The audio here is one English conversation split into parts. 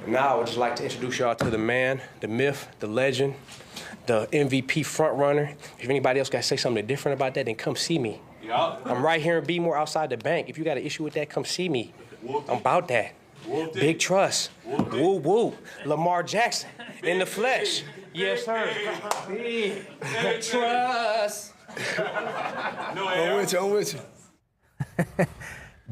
Now I would just like to introduce y'all to the man, the myth, the legend, the MVP front runner. If anybody else got to say something different about that, then come see me. Yeah. I'm right here in Bmore outside the bank. If you got an issue with that, come see me. I'm about that. Big trust. Woo woo. Lamar Jackson in the flesh. Yes, sir. Big trust. I'm with you.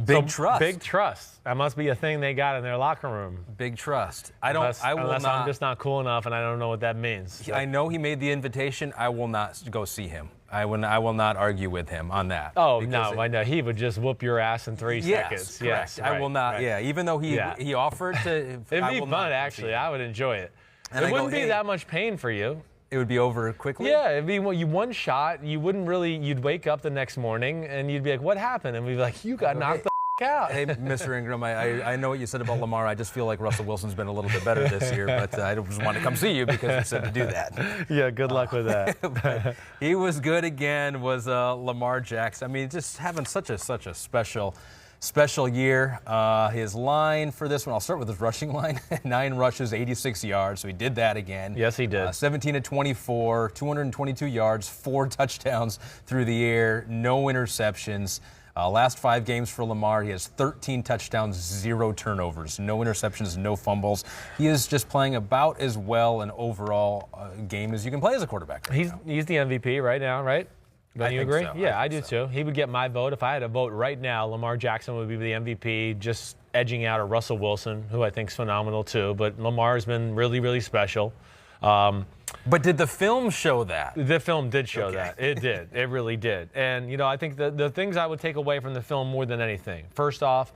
Big trust. Big trust. That must be a thing they got in their locker room. Big trust. Unless I'm just not cool enough, and I don't know what that means. I know he made the invitation. I will not go see him. I will not argue with him on that. Oh, no, I know. He would just whoop your ass in 3 seconds. Correct. Yes, I will not. Right. Yeah, even though he offered to. It'd be fun, actually. I would enjoy it. And it wouldn't be that much pain for you. It would be over quickly? Yeah, it'd be you one shot. You wouldn't really, you'd wake up the next morning and you'd be like, what happened? And we'd be like, you got knocked the out. Hey, Mr. Ingram, I know what you said about Lamar. I just feel like Russell Wilson's been a little bit better this year, but I just wanted to come see you because you said to do that. Yeah, good luck with that. He was good again, was Lamar Jackson. I mean, just having such a special year. His line for this one, I'll start with his rushing line. 9 rushes, 86 yards, so he did that again. Yes, he did. 17 of 24, 222 yards, 4 touchdowns through the air, no interceptions. Last 5 games for Lamar, he has 13 touchdowns, 0 turnovers, no interceptions, no fumbles. He is just playing about as well an overall game as you can play as a quarterback. He's the MVP right now, right? Don't you agree? So. Yeah, I do too. He would get my vote. If I had a vote right now, Lamar Jackson would be the MVP, just edging out a Russell Wilson, who I think is phenomenal too. But Lamar's been really, really special. But did the film show that? The film did show that. It did. It really did. And, I think the things I would take away from the film more than anything. First off,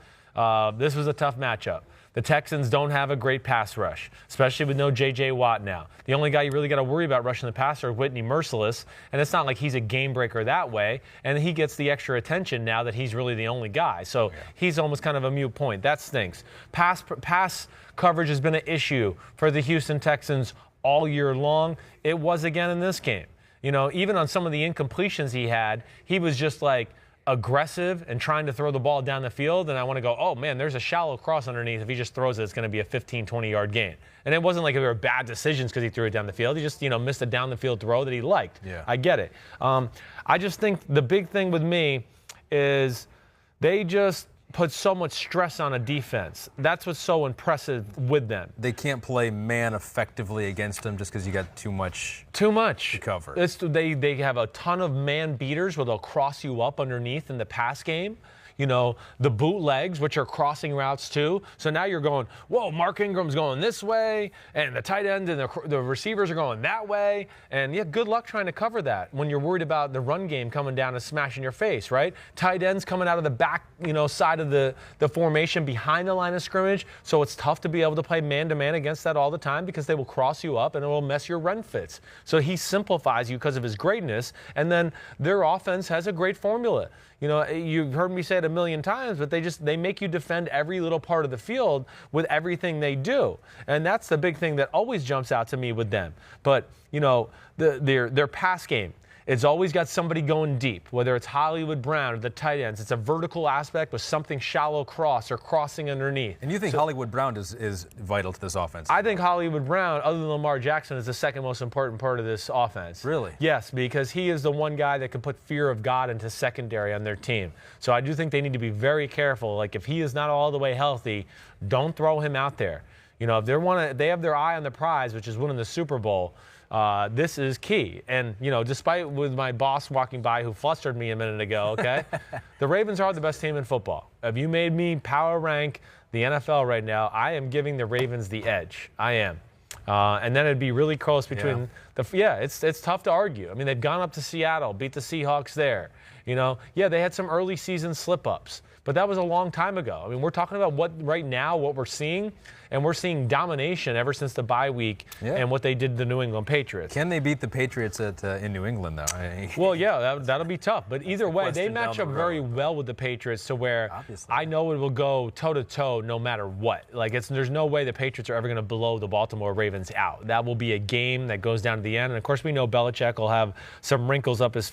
this was a tough matchup. The Texans don't have a great pass rush, especially with no J.J. Watt now. The only guy you really got to worry about rushing the passer is Whitney Merciless, and it's not like he's a game breaker that way, and he gets the extra attention now that he's really the only guy. So he's almost kind of a moot point. That stinks. Pass coverage has been an issue for the Houston Texans all year long. It was again in this game. Even on some of the incompletions he had, he was just like aggressive and trying to throw the ball down the field, and I want to go, oh man, there's a shallow cross underneath. If he just throws it, it's going to be a 15, 20-yard gain. And it wasn't like they were bad decisions because he threw it down the field. He just, missed a down the field throw that he liked. Yeah. I get it. I just think the big thing with me is they just put so much stress on a defense. That's what's so impressive with them. They can't play man effectively against them just because you got too much to cover. They have a ton of man beaters where they'll cross you up underneath in the pass game. The bootlegs, which are crossing routes too. So now you're going, whoa, Mark Ingram's going this way, and the tight end and the receivers are going that way. And yeah, good luck trying to cover that when you're worried about the run game coming down and smashing your face, right? Tight ends coming out of the back, side of the formation behind the line of scrimmage. So it's tough to be able to play man-to-man against that all the time because they will cross you up and it will mess your run fits. So he simplifies you because of his greatness. And then their offense has a great formula. You've heard me say it a million times, but they make you defend every little part of the field with everything they do. And that's the big thing that always jumps out to me with them. But, their pass game, it's always got somebody going deep, whether it's Hollywood Brown or the tight ends. It's a vertical aspect with something shallow cross or crossing underneath. And you think Hollywood Brown is vital to this offense? I think Hollywood Brown, other than Lamar Jackson, is the second most important part of this offense. Really? Yes, because he is the one guy that can put fear of God into secondary on their team. So I do think they need to be very careful. Like, if he is not all the way healthy, don't throw him out there. If they have their eye on the prize, which is winning the Super Bowl, this is key. And, despite with my boss walking by who flustered me a minute ago, okay, the Ravens are the best team in football. If you made me power rank the NFL right now, I am giving the Ravens the edge. I am. And then it'd be really close between it's tough to argue. I mean, they've gone up to Seattle, beat the Seahawks there. They had some early season slip-ups, but that was a long time ago. I mean, we're talking about what we're seeing, and we're seeing domination ever since the bye week and what they did to the New England Patriots. Can they beat the Patriots in New England, though? Well, yeah, that'll be tough. But either way, they match up very well with the Patriots to where I know it will go toe-to-toe no matter what. Like, there's no way the Patriots are ever going to blow the Baltimore Ravens out. That will be a game that goes down to the end. And, of course, we know Belichick will have some wrinkles up his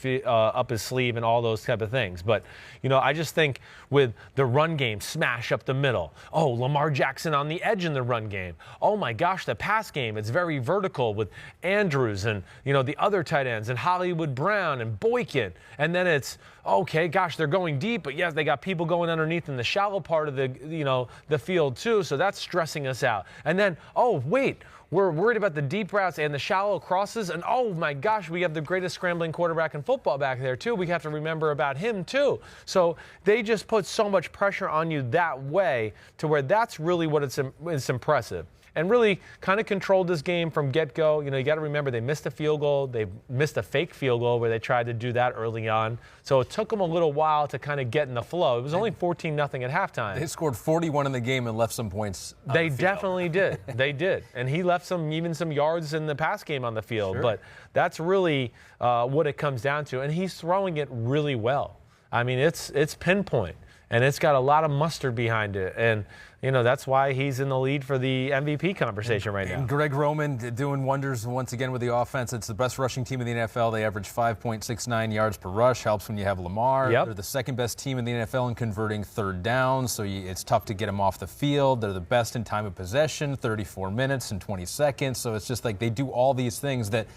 sleeve and all those type of things. But, I just think with the run game, smash up the middle. Oh, Lamar Jackson on the edge in the run game. Oh, my gosh, the pass game, it's very vertical with Andrews and, the other tight ends and Hollywood Brown and Boykin. And then it's, okay, gosh, they're going deep, but yes, they got people going underneath in the shallow part of the field too, so that's stressing us out. And then, oh, wait, we're worried about the deep routes and the shallow crosses, and oh my gosh, we have the greatest scrambling quarterback in football back there too. We have to remember about him too. So they just put so much pressure on you that way to where that's really what it's impressive. And really kind of controlled this game from get-go. You got to remember they missed a field goal. They missed a fake field goal where they tried to do that early on. So it took them a little while to kind of get in the flow. It was only 14-0 at halftime. They scored 41 in the game and left some points on They the field. definitely did. They did. And he left even some yards in the pass game on the field. Sure. But that's really what it comes down to. And he's throwing it really well. I mean, it's pinpoint. And it's got a lot of mustard behind it. And, that's why he's in the lead for the MVP conversation right now. And Greg Roman doing wonders once again with the offense. It's the best rushing team in the NFL. They average 5.69 yards per rush. Helps when you have Lamar. Yep. They're the second best team in the NFL in converting third downs, so it's tough to get them off the field. They're the best in time of possession, 34 minutes and 20 seconds. So it's just like they do all these things that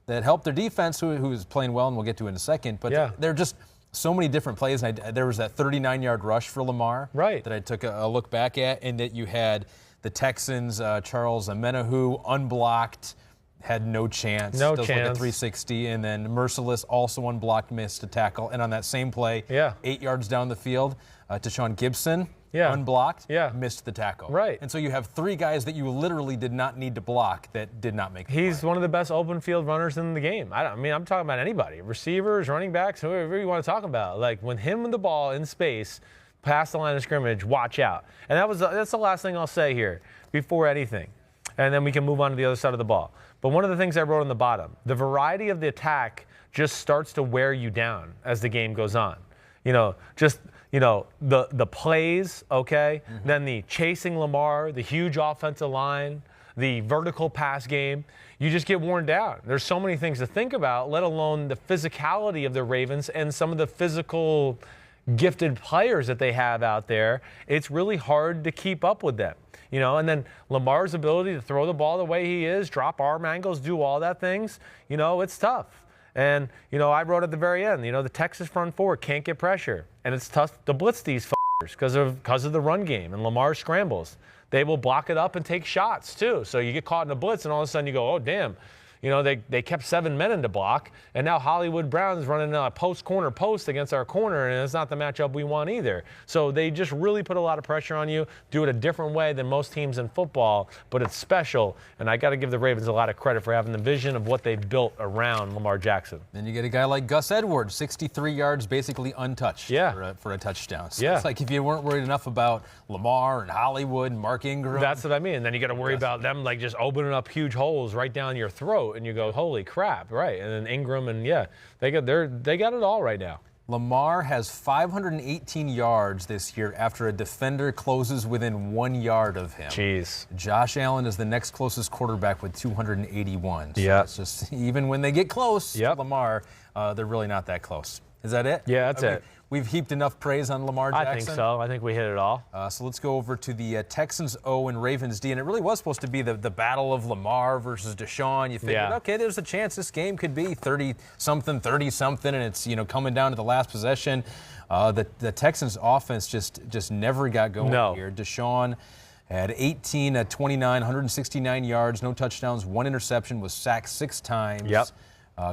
help their defense, who is playing well, and we'll get to in a second. But they're just so many different plays. And there was that 39-yard rush for Lamar that I took a look back at, and that you had the Texans, Charles Omenihu, unblocked, had no chance. No Does chance. like a 360, and then Merciless also unblocked, missed a tackle. And on that same play, 8 yards down the field, Deshaun Gibson, unblocked, missed the tackle. Right. And so you have three guys that you literally did not need to block that did not make the He's play. one of the best open field runners in the game. I'm talking about anybody. Receivers, running backs, whoever you want to talk about. Like, when him and the ball in space, past the line of scrimmage, watch out. And that's the last thing I'll say here before anything. And then we can move on to the other side of the ball. But one of the things I wrote on the bottom, the variety of the attack just starts to wear you down as the game goes on. The plays, okay? Mm-hmm. Then the chasing Lamar, the huge offensive line, the vertical pass game. You just get worn down. There's so many things to think about, let alone the physicality of the Ravens and some of the physical gifted players that they have out there. It's really hard to keep up with them. And then Lamar's ability to throw the ball the way he is, drop arm angles, do all that things, it's tough. And, I wrote at the very end, the Texas front four can't get pressure. And it's tough to blitz these f***ers because of the run game and Lamar scrambles. They will block it up and take shots, too. So you get caught in a blitz, and all of a sudden you go, oh, damn. They kept 7 men in the block, and now Hollywood Brown's running a corner post against our corner, and it's not the matchup we want either. So they just really put a lot of pressure on you, do it a different way than most teams in football, but it's special, and I got to give the Ravens a lot of credit for having the vision of what they've built around Lamar Jackson. Then you get a guy like Gus Edwards, 63 yards, basically untouched for a touchdown. So it's like if you weren't worried enough about Lamar and Hollywood and Mark Ingram. That's what I mean. And then you got to worry about them like just opening up huge holes right down your throat. And you go, holy crap, right? And then Ingram and they got it all right now. Lamar has 518 yards this year after a defender closes within 1 yard of him. Jeez. Josh Allen is the next closest quarterback with 281. So it's just even when they get close to Lamar, they're really not that close. Is that it? Yeah, that's it. We've heaped enough praise on Lamar Jackson. I think so. I think we hit it all. So let's go over to the Texans O and Ravens D. And it really was supposed to be the battle of Lamar versus Deshaun. You figured, okay, there's a chance this game could be 30-something, 30-something, and it's coming down to the last possession. The Texans offense just never got going here. Deshaun had 18 at 29, 169 yards, no touchdowns, 1 interception, was sacked 6 times. Yep.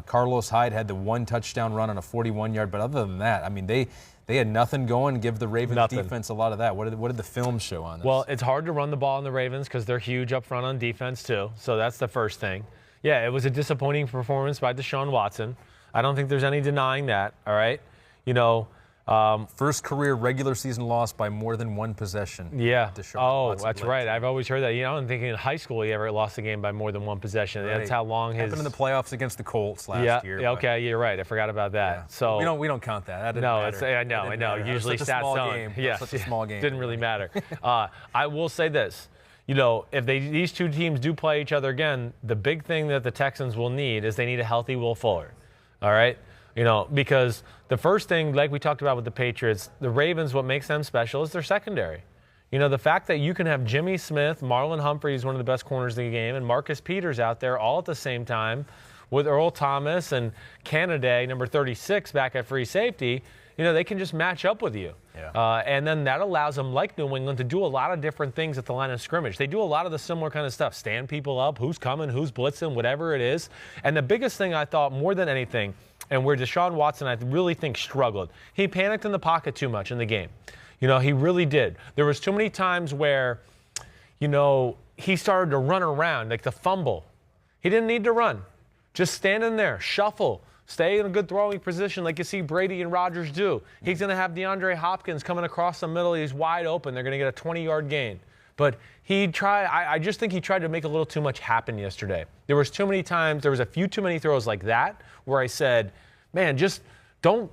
Carlos Hyde had the 1 touchdown run on a 41-yard, but other than that, I mean, they had nothing going. Give the Ravens defense a lot of that. What did the film show on this? Well, it's hard to run the ball on the Ravens because they're huge up front on defense too. So that's the first thing. Yeah, it was a disappointing performance by Deshaun Watson. I don't think there's any denying that. All right, first career regular season loss by more than 1 possession. Yeah. Watson that's right. I've always heard that. I'm thinking in high school he ever lost a game by more than 1 possession. Right. That's how long his happened in the playoffs against the Colts last year. Yeah. Okay, you're right. I forgot about that. Yeah. So we don't count that. That didn't matter. I know. Usually stats don't. Yeah, such a small game. Didn't really matter. I will say this. If these two teams do play each other again, the big thing that the Texans will need is they need a healthy Will Fuller. All right. Because the first thing, like we talked about with the Patriots, the Ravens, what makes them special is their secondary. The fact that you can have Jimmy Smith, Marlon Humphrey, who's one of the best corners in the game, and Marcus Peters out there all at the same time with Earl Thomas and Canada, number 36, back at free safety, they can just match up with you. Yeah. And then that allows them, like New England, to do a lot of different things at the line of scrimmage. They do a lot of the similar kind of stuff, stand people up, who's coming, who's blitzing, whatever it is. And the biggest thing I thought more than anything, and where Deshaun Watson, I really think, struggled, he panicked in the pocket too much in the game. He really did. There was too many times where, he started to run around, like the fumble. He didn't need to run. Just stand in there, shuffle, stay in a good throwing position like you see Brady and Rodgers do. He's going to have DeAndre Hopkins coming across the middle. He's wide open. They're going to get a 20-yard gain. But I just think he tried to make a little too much happen yesterday. There was too many times, there was a few too many throws like that where I said, man, just don't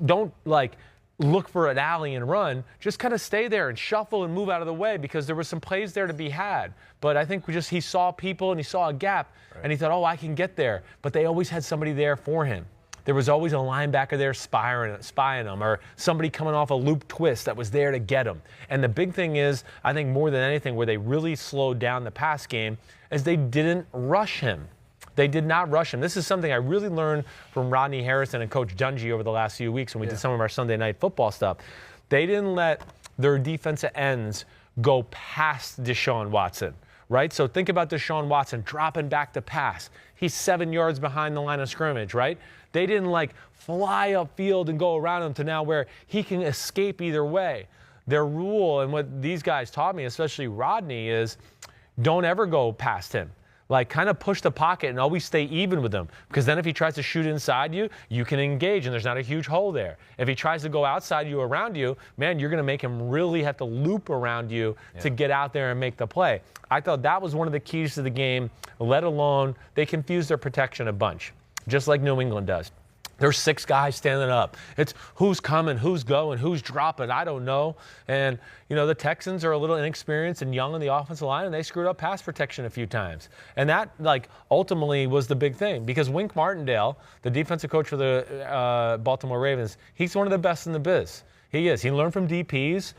look for an alley and run. Just kind of stay there and shuffle and move out of the way, because there were some plays there to be had. But I think he saw people and he saw a gap, and he thought, oh, I can get there. But they always had somebody there for him. There was always a linebacker there spying him, or somebody coming off a loop twist that was there to get him. And the big thing is, I think more than anything, where they really slowed down the pass game, is they didn't rush him. They did not rush him. This is something I really learned from Rodney Harrison and Coach Dungy over the last few weeks when we did some of our Sunday Night Football stuff. They didn't let their defensive ends go past Deshaun Watson, right? So think about Deshaun Watson dropping back to pass. He's 7 yards behind the line of scrimmage, right? They didn't fly upfield and go around him to now where he can escape either way. Their rule, and what these guys taught me, especially Rodney, is don't ever go past him. Kind of push the pocket and always stay even with him, because then if he tries to shoot inside you, you can engage and there's not a huge hole there. If he tries to go outside you, around you, man, you're going to make him really have to loop around you to get out there and make the play. I thought that was one of the keys to the game, let alone they confuse their protection a bunch, just like New England does. There's 6 guys standing up. It's who's coming, who's going, who's dropping, I don't know. And, the Texans are a little inexperienced and young on the offensive line, and they screwed up pass protection a few times. And that, ultimately was the big thing, because Wink Martindale, the defensive coach for the Baltimore Ravens, he's one of the best in the biz. He is. He learned from Dean Pease,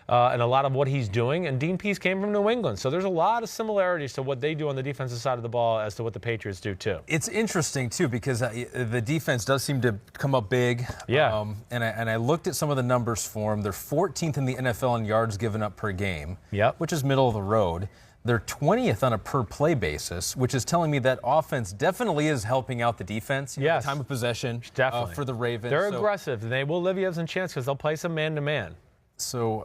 and a lot of what he's doing. And Dean Pease came from New England. So there's a lot of similarities to what they do on the defensive side of the ball as to what the Patriots do, too. It's interesting, too, because the defense does seem to come up big. Yeah. And I looked at some of the numbers for them. They're 14th in the NFL in yards given up per game, which is middle of the road. They're 20th on a per-play basis, which is telling me that offense definitely is helping out the defense. Yes. Time of possession for the Ravens. They're aggressive, and they will leave you some chance because they'll play some man-to-man. So,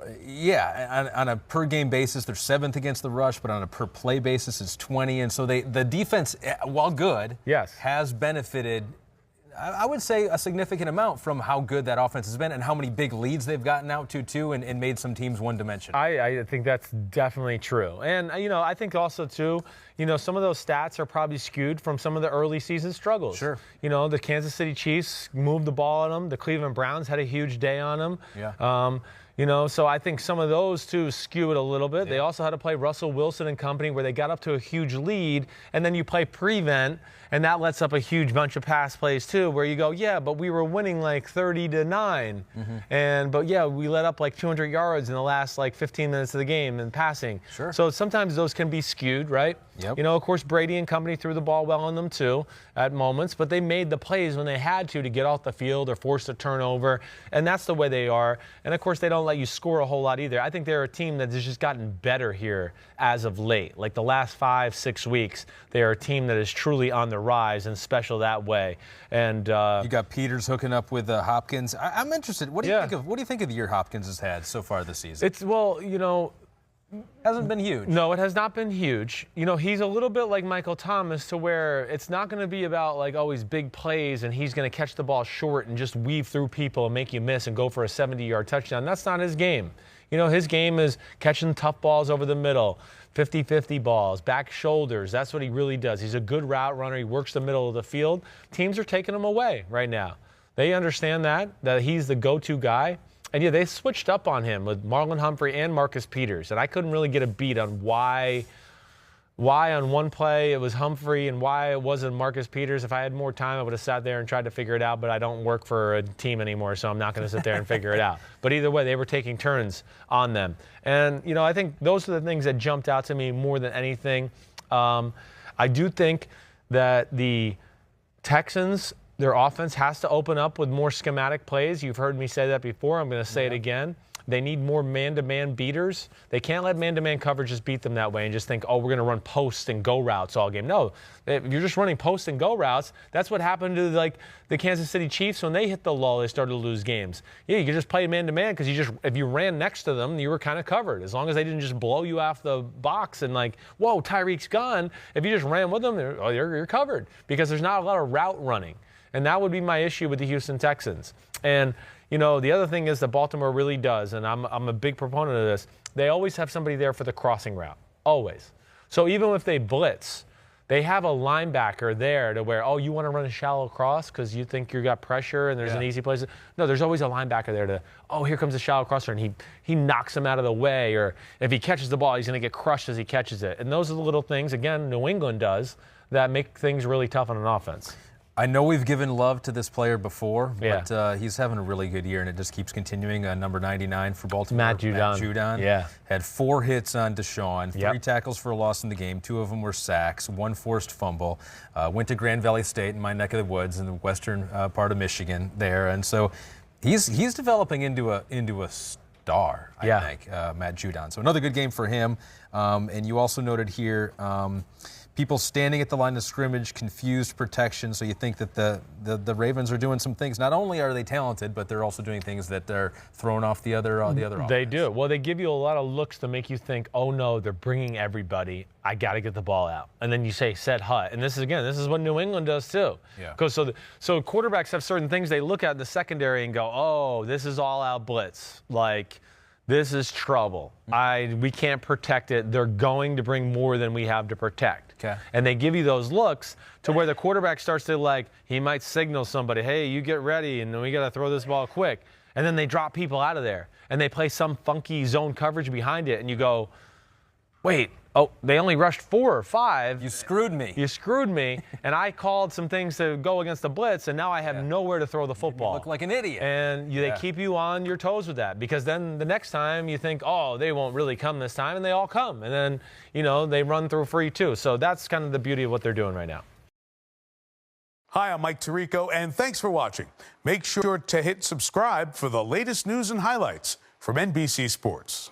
on a per-game basis, they're 7th against the rush, but on a per-play basis, it's 20. And so the defense, while good, has benefited, I would say, a significant amount from how good that offense has been and how many big leads they've gotten out to, too, and made some teams one-dimensional. I think that's definitely true. And, I think also, too, some of those stats are probably skewed from some of the early season struggles. Sure. The Kansas City Chiefs moved the ball on them. The Cleveland Browns had a huge day on them. Yeah. So I think some of those, too, skew it a little bit. Yeah. They also had to play Russell Wilson and company where they got up to a huge lead, and then you play prevent, and that lets up a huge bunch of pass plays, too, where you go, but we were winning 30-9. Mm-hmm. But we let up 200 yards in the last 15 minutes of the game in passing. Sure. So sometimes those can be skewed, right? Yep. Of course, Brady and company threw the ball well on them, too, at moments, but they made the plays when they had to get off the field or force a turnover, and that's the way they are. And, of course, they don't let you score a whole lot either. I think they're a team that has just gotten better here as of late. The last 5-6 weeks, they are a team that is truly on the rise and special that way. And you got Peters hooking up with Hopkins. I'm interested. What do you think of the year Hopkins has had so far this season? Hasn't been huge. No, it has not been huge. He's a little bit like Michael Thomas, to where it's not going to be about always big plays and he's going to catch the ball short and just weave through people and make you miss and go for a 70-yard touchdown. That's not his game. His game is catching tough balls over the middle, 50-50 balls, back shoulders. That's what he really does. He's a good route runner. He works the middle of the field. Teams are taking him away right now. They understand that he's the go-to guy. And, they switched up on him with Marlon Humphrey and Marcus Peters. And I couldn't really get a beat on why why on one play it was Humphrey and why it wasn't Marcus Peters. If I had more time, I would have sat there and tried to figure it out, but I don't work for a team anymore, so I'm not going to sit there and figure it out. But either way, they were taking turns on them. And, you know, I think those are the things that jumped out to me more than anything. I do think that the Texans, their offense has to open up with more schematic plays. You've heard me say that before. I'm going to say it again. They need more man-to-man beaters. They can't let man-to-man coverages beat them that way and just think, oh, we're going to run post and go routes all game. No, if you're just running post and go routes, that's what happened to like the Kansas City Chiefs when they hit the lull. They started to lose games. Yeah, you could just play man-to-man because if you ran next to them, you were kind of covered. As long as they didn't just blow you off the box and like, whoa, Tyreek's gone. If you just ran with them, you're covered because there's not a lot of route running. And that would be my issue with the Houston Texans. And you know, the other thing is that Baltimore really does, and I'm a big proponent of this, they always have somebody there for the crossing route, always. So even if they blitz, they have a linebacker there to where, oh, you want to run a shallow cross because you think you got pressure and there's an easy place. No, there's always a linebacker there to, oh, here comes a shallow crosser, and he knocks him out of the way, or if he catches the ball, he's going to get crushed as he catches it. And those are the little things, again, New England does, that make things really tough on an offense. I know we've given love to this player before, but he's having a really good year, and it just keeps continuing. Number 99 for Baltimore, Matt Judon. Had 4 hits on Deshaun, 3 tackles for a loss in the game. 2 of them were sacks, 1 forced fumble. Went to Grand Valley State in my neck of the woods in the western part of Michigan there, and so he's developing into a star, I think, Matt Judon. So another good game for him. And you also noted here. People standing at the line of scrimmage, confused protection. So you think that the Ravens are doing some things. Not only are they talented, but they're also doing things that they're throwing off the other offense. They do. Well, they give you a lot of looks to make you think, oh no, they're bringing everybody. I got to get the ball out. And then you say set hut. And this is what New England does too. Yeah. Because so quarterbacks have certain things they look at in the secondary and go, oh, this is all out blitz. Like, this is trouble. We can't protect it. They're going to bring more than we have to protect. Okay. And they give you those looks to where the quarterback starts to, like, he might signal somebody, hey, you get ready, and we got to throw this ball quick. And then they drop people out of there, and they play some funky zone coverage behind it, and you go, wait, oh, they only rushed 4 or 5. You screwed me. You screwed me, and I called some things to go against the blitz, and now I have nowhere to throw the football. You look like an idiot. And they keep you on your toes with that, because then the next time you think, oh, they won't really come this time, and they all come. And then, you know, they run through free too. So that's kind of the beauty of what they're doing right now. Hi, I'm Mike Tirico, and thanks for watching. Make sure to hit subscribe for the latest news and highlights from NBC Sports.